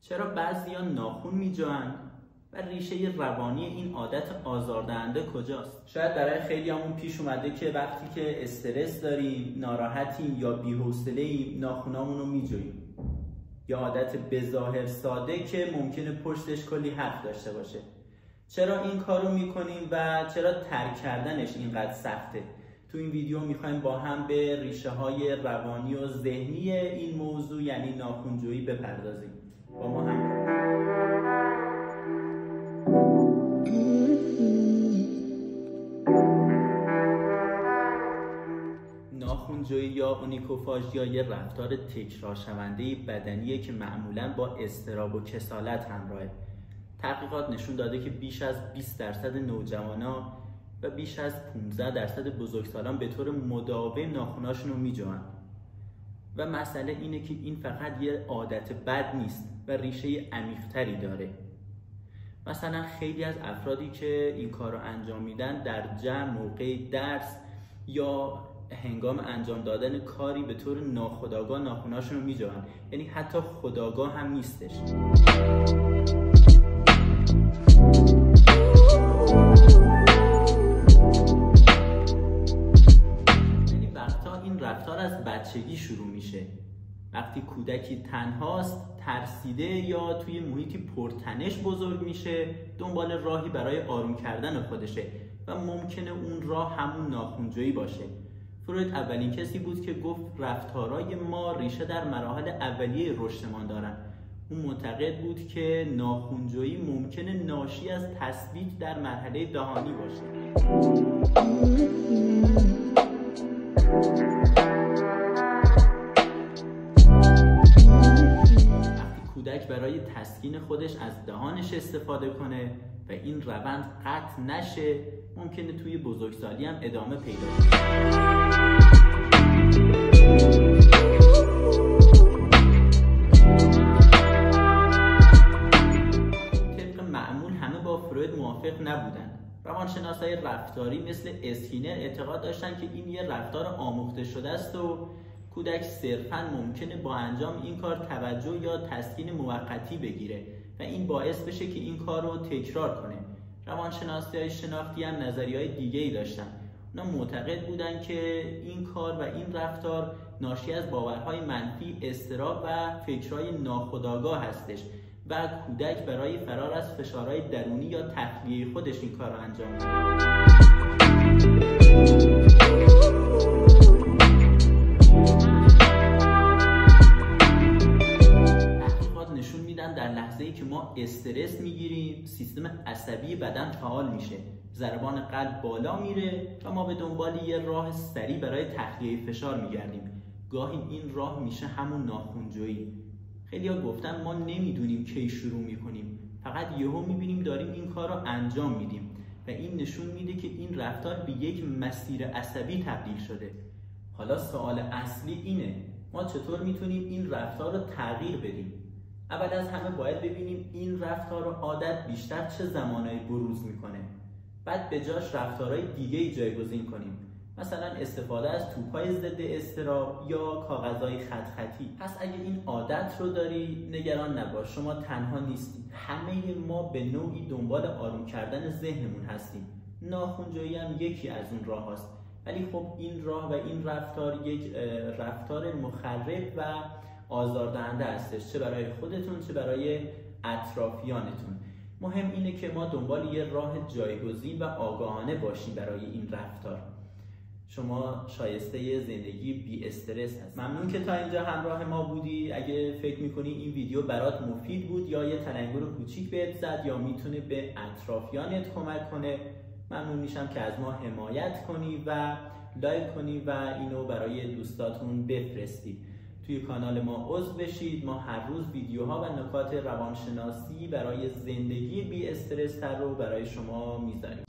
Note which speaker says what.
Speaker 1: چرا بعضیا ناخن میجوان و ریشه روانی این عادت آزاردهنده کجاست؟ شاید برای خیلیامون پیش اومده که وقتی که استرس داریم، ناراحتیم یا بی‌حوصله‌ایم، ناخنامون رو میجوییم. یا عادت بظاهر ساده که ممکنه پشتش کلی حرف داشته باشه. چرا این کارو میکنیم و چرا ترک کردنش اینقدر سخته؟ تو این ویدیو میخوایم با هم به ریشه های روانی و ذهنی این موضوع یعنی ناخن‌جویی بپردازیم. با ما هم ناخن‌جویی یا اونیکوفاژیا یه رفتار تکرار شونده بدنیه که معمولاً با اضطراب و کسالت همراهه. تحقیقات نشون داده که بیش از 20% نوجوانان و بیش از 15% بزرگسالان به طور مداوم ناخناشون رو میجوان. و مسئله اینه که این فقط یه عادت بد نیست و ریشه عمیق‌تری داره. مثلا خیلی از افرادی که این کار رو انجام میدن در جمع، موقع درس یا هنگام انجام دادن کاری به طور ناخودآگاه ناخناشون رو میجوان، یعنی حتی خودآگاه هم نیستش. یعنی وقتا این رفتار از بچگی شروع میشه. وقتی کودکی تنهاست، ترسیده یا توی محیطی پرتنش بزرگ میشه، دنبال راهی برای آروم کردن خودشه و ممکنه اون راه همون ناخن‌جویی باشه. فروید اولین کسی بود که گفت رفتارهای ما ریشه در مراحل اولیه رشدمان دارن. اون معتقد بود که ناخن‌جویی ممکنه ناشی از تثبیت در مرحله دهانی باشه. وقتی کودک برای تسکین خودش از دهانش استفاده کنه و این روند قطع نشه، ممکنه توی بزرگسالی هم ادامه پیدا کنه. طبق معمول همه با فروید موافق نبودن. روانشناسای رفتاری مثل اسکینر اعتقاد داشتن که این یه رفتار آموخته شده است و کودک صرفاً ممکنه با انجام این کار توجه یا تسکین موقتی بگیره و این باعث بشه که این کار رو تکرار کنه. روانشناسی‌های شناختی هم نظریه‌های دیگه‌ای داشتن. اونا معتقد بودن که این کار و این رفتار ناشی از باورهای منفی، اضطراب و فکرهای ناخودآگاه هستش و کودک برای فرار از فشارهای درونی یا تخلیه خودش این کار رو انجام میده. نشون میدن در لحظه‌ای که ما استرس میگیریم، سیستم عصبی بدن فعال میشه، ضربان قلب بالا میره و ما به دنبال یه راه سریع برای تخلیه فشار میگردیم. گاهی این راه میشه همون ناخن‌جویی. خیلی‌ها گفتن ما نمیدونیم کی شروع میکنیم، فقط یهو میبینیم داریم این کار رو انجام میدیم و این نشون میده که این رفتار به یک مسیر عصبی تبدیل شده. حالا سوال اصلی اینه، ما چطور میتونیم این رفتار رو تغییر بدیم؟ اول از همه باید ببینیم این رفتار و عادت بیشتر چه زمانایی بروز میکنه. بعد به جاش رفتارهای دیگه‌ای جایگزین کنیم. مثلا استفاده از توپ‌های ضد اضطراب یا کاغذهای خط خطی. پس اگه این عادت رو داری، نگران نباش، شما تنها نیستی. همه ما به نوعی دنبال آروم کردن ذهنمون هستیم. ناخن‌جویی هم یکی از اون راه هست. ولی خب این راه و این رفتار یک رفتار مخرب و آزاردهنده هستش، چه برای خودتون چه برای اطرافیانتون. مهم اینه که ما دنبال یه راه جایگزین و آگاهانه باشیم برای این رفتار. شما شایسته زندگی بی استرس هست. ممنون که تا اینجا همراه ما بودی. اگه فکر میکنی این ویدیو برات مفید بود یا یه تلنگر کوچیک بهت زد یا میتونه به اطرافیانت کمک کنه، ممنون میشم که از ما حمایت کنی و لایک کنی و اینو برای دوستاتون بفرستی. توی کانال ما عضو بشید. ما هر روز ویدیوها و نکات روانشناسی برای زندگی بی استرس تر رو برای شما میذاریم.